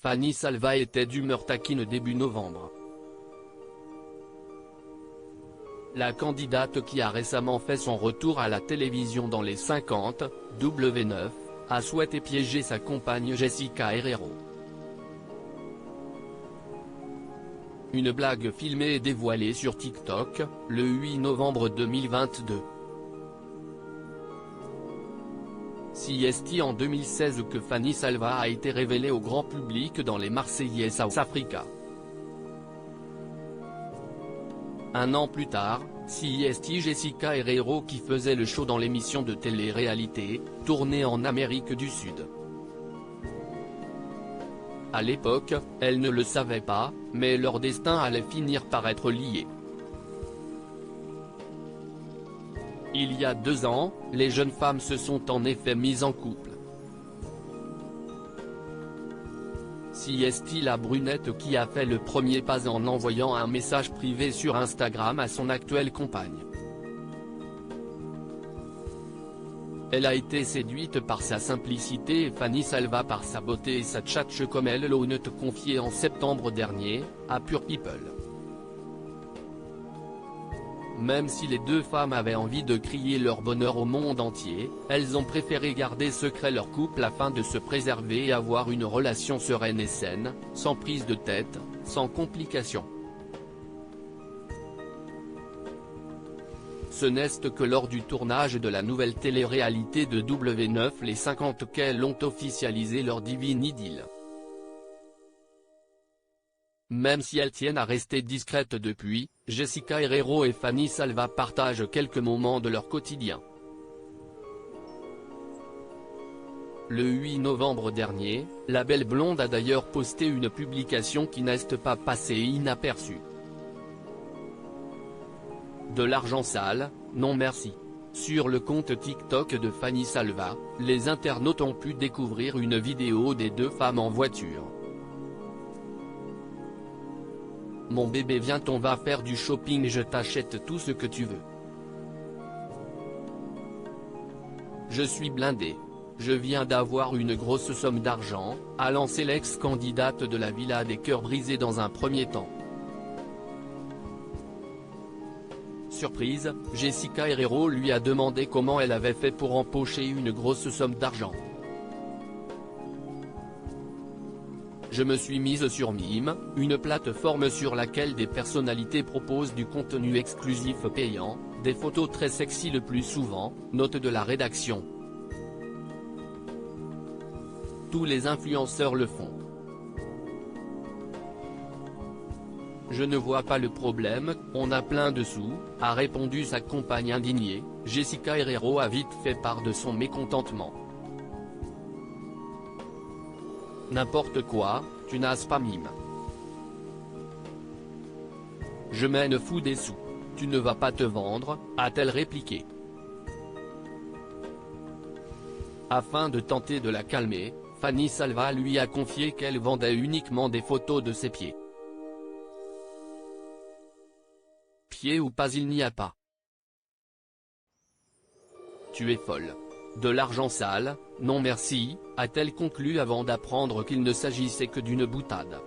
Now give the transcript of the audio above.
Fanny Salva était d'humeur taquine début novembre. La candidate qui a récemment fait son retour à la télévision dans les 50, W9, a souhaité piéger sa compagne Jessica Herrero. Une blague filmée et dévoilée sur TikTok, le 8 novembre 2022. C'est en 2016 que Fanny Salva a été révélée au grand public dans les Marseillais South Africa. Un an plus tard, c'est Jessica Herrero qui faisait le show dans l'émission de télé-réalité, tournée en Amérique du Sud. À l'époque, elle ne le savait pas, mais leur destin allait finir par être lié. Il y a 2 ans, les jeunes femmes se sont en effet mises en couple. C'est la brunette qui a fait le premier pas en envoyant un message privé sur Instagram à son actuelle compagne. Elle a été séduite par sa simplicité et Fanny Salva par sa beauté et sa tchatche comme elle l'a confié en septembre dernier, à Pure People. Même si les deux femmes avaient envie de crier leur bonheur au monde entier, elles ont préféré garder secret leur couple afin de se préserver et avoir une relation sereine et saine, sans prise de tête, sans complications. Ce n'est que lors du tournage de la nouvelle télé-réalité de W9 les 50 qu'elles ont officialisé leur divine idylle. Même si elles tiennent à rester discrètes depuis, Jessica Herrero et Fanny Salva partagent quelques moments de leur quotidien. Le 8 novembre dernier, la belle blonde a d'ailleurs posté une publication qui n'est pas passée inaperçue. De l'argent sale, non merci. Sur le compte TikTok de Fanny Salva, les internautes ont pu découvrir une vidéo des deux femmes en voiture. Mon bébé viens on va faire du shopping je t'achète tout ce que tu veux. Je suis blindé. Je viens d'avoir une grosse somme d'argent, a lancé l'ex-candidate de la Villa des Cœurs Brisés dans un premier temps. Surprise, Jessica Herrero lui a demandé comment elle avait fait pour empocher une grosse somme d'argent. Je me suis mise sur Mime, une plateforme sur laquelle des personnalités proposent du contenu exclusif payant, des photos très sexy le plus souvent, note de la rédaction. Tous les influenceurs le font. Je ne vois pas le problème, on a plein de sous, a répondu sa compagne indignée. Jessica Herrero a vite fait part de son mécontentement. N'importe quoi, tu n'as pas Mime. Je m'en fous des sous. Tu ne vas pas te vendre, a-t-elle répliqué. Afin de tenter de la calmer, Fanny Salva lui a confié qu'elle vendait uniquement des photos de ses pieds. Pieds ou pas il n'y a pas. Tu es folle. De l'argent sale, non merci, a-t-elle conclu avant d'apprendre qu'il ne s'agissait que d'une boutade.